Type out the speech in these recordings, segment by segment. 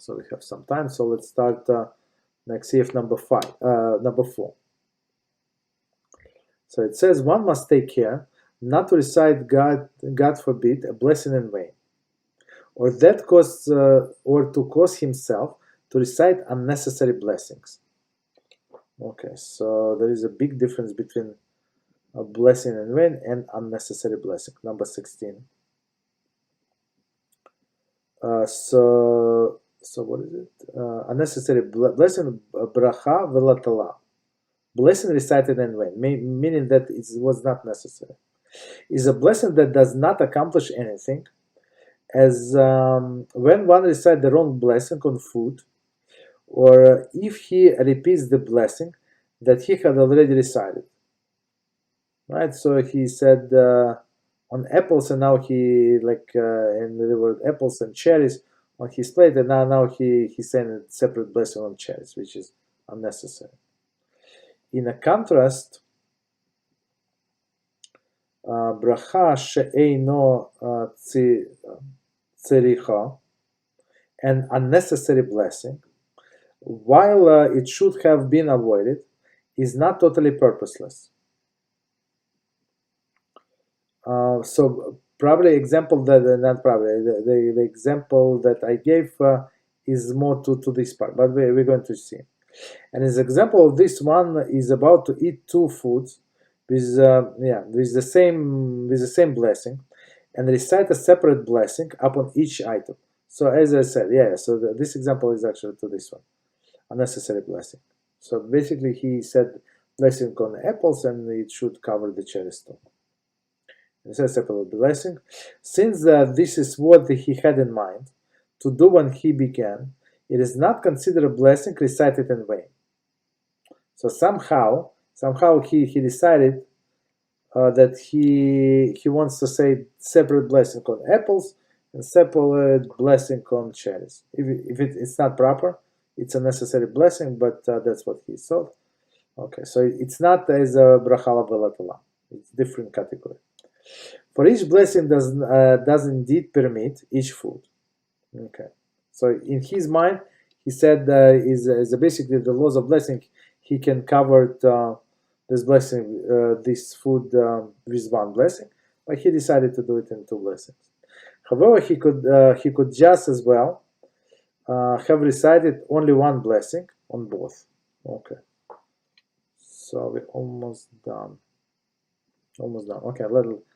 So we have some time. So let's start next CF number 4. So it says one must take care not to recite God forbid, a blessing in vain, or to cause himself to recite unnecessary blessings. Okay, so there is a big difference between a blessing in vain and unnecessary blessing. Number 16. So what is it? Unnecessary blessing, bracha velatala. Blessing recited in vain, meaning that it was not necessary, is a blessing that does not accomplish anything, as when one recites the wrong blessing on food, or if he repeats the blessing that he had already recited. Right? So he said on apples, and now he and there were apples and cherries on his plate, and now he's saying a separate blessing on cherries, which is unnecessary. In a contrast, bracha she'eino tzericha, an unnecessary blessing, while it should have been avoided, is not totally purposeless. So probably example that not probably the example that I gave is more to this part, but we're going to see. And his example of this one is about to eat two foods with the same blessing, and recite a separate blessing upon each item. So as I said, so this example is actually to this one, unnecessary blessing. So basically he said blessing on apples, and it should cover the cherries too. It says separate blessing. Since this is what he had in mind to do when he began, it is not considered a blessing recited in vain. So somehow he decided that he wants to say separate blessing on apples and separate blessing on cherries. If it's not proper, it's a necessary blessing, but that's what he thought. Okay, so it's not as a bracha velatala. It's different category. For each blessing does indeed permit each food. Okay, so in his mind, he said is basically the laws of blessing. He can cover this blessing, this food with one blessing, but he decided to do it in two blessings. However, he could just as well have recited only one blessing on both. Okay, so we're almost done. Okay,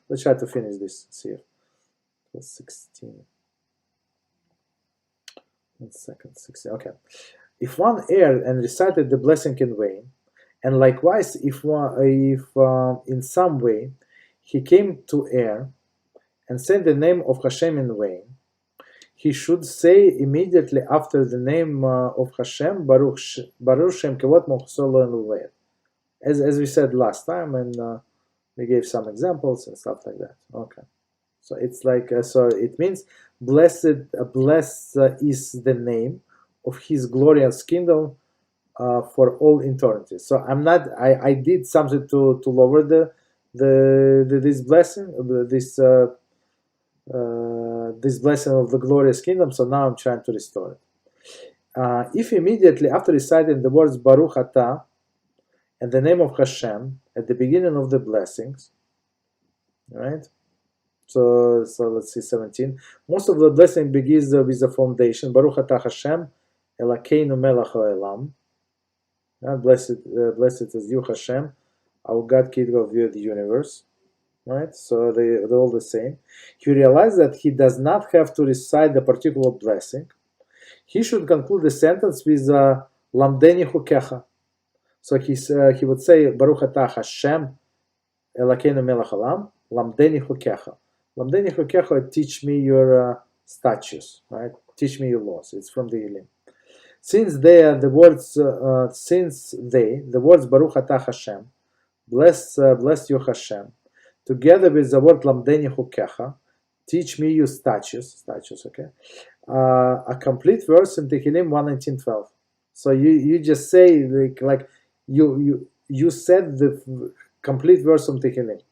let's try to finish this here. 16. 1 second, 16. Okay. If one erred and recited the blessing in vain, and likewise if in some way he came to err and said the name of HaShem in vain, he should say immediately after the name of HaShem, Baruch Shem Kevod Mochso Lo Enuveh. As we said last time, and we gave some examples and stuff like that. Okay, so it's like so it means blessed is the name of His glorious kingdom for all eternity. So I did something to lower this blessing, this blessing of the glorious kingdom. So now I'm trying to restore it. If immediately after reciting the words Baruch Atah and the name of HaShem at the beginning of the blessings, right? So let's see 17. Most of the blessing begins with the foundation Baruch Atah HaShem Elokeinu Melech HaOlam. Blessed is you, HaShem, our God, King of the universe. Right? So they're all the same. He realized that he does not have to recite the particular blessing. He should conclude the sentence with Lamdeni Chukecha. So he would say Baruch Atah Hashem Elokeinu Melech HaOlam Lamdeni Chukecha. Lamdeni Chukecha, teach me your statutes, right? Teach me your laws. It's from the Elim. Since the words Baruch Atah Hashem, bless you Hashem, together with the word Lamdeni Chukecha, teach me your statutes, okay? A complete verse in Tehillim 119:12. So you just say like you said the complete verse from Tehillim.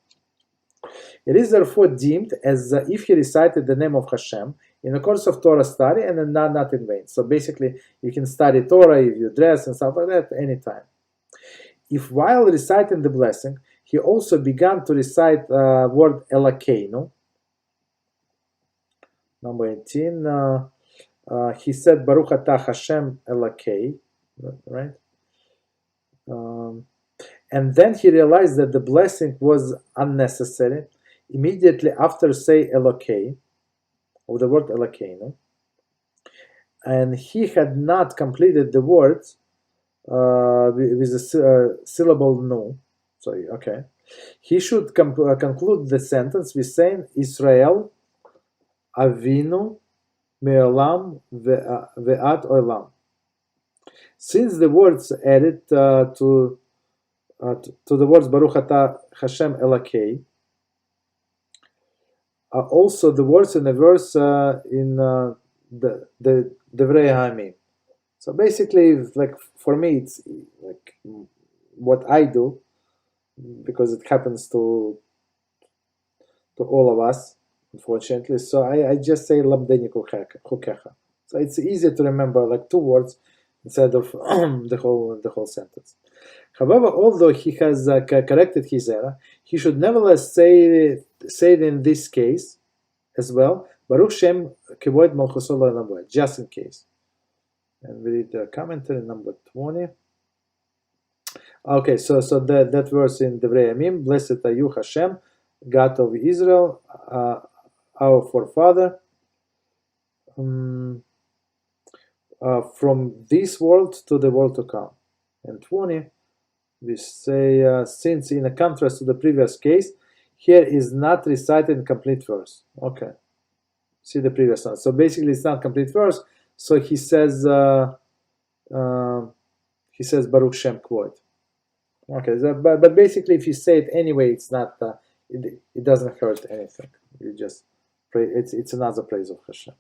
It is therefore deemed as if he recited the name of Hashem in the course of Torah study, and then not in vain. So basically, you can study Torah if you dress and stuff like that anytime. If while reciting the blessing, he also began to recite word Elokeinu, number 18, he said Baruch atah HaShem Elokei, right? And then he realized that the blessing was unnecessary. Immediately after say Elokei, of the word Elokeinu, and he had not completed the words with a syllable nu. Sorry, okay. He should conclude the sentence with saying Israel Avinu Me'olam Ve'ad Olam. Since the words added to the words Baruch atah Hashem Elokei, also the words in the verse in the Divrei HaMim. So basically, like for me, it's like what I do, because it happens to all of us, unfortunately. So I just say Lamdeni Chukecha. So it's easier to remember like two words instead of the whole sentence. However, although he has corrected his error, he should nevertheless say it in this case as well. Baruch Shem Kevod Malchuso Lo Yalaboed, just in case. And we read the commentary number 20. Okay, so that verse in Divrei Yamim, blessed are you, Hashem, God of Israel, our forefather, from this world to the world to come. And 20, we say, since in a contrast to the previous case, here is not recited in complete verse. Okay, see the previous one. So basically, it's not complete verse. So he says Baruch Shem Kvod. Okay, but basically, if you say it anyway, it's not. It doesn't hurt anything. You just pray. It's another praise of Hashem.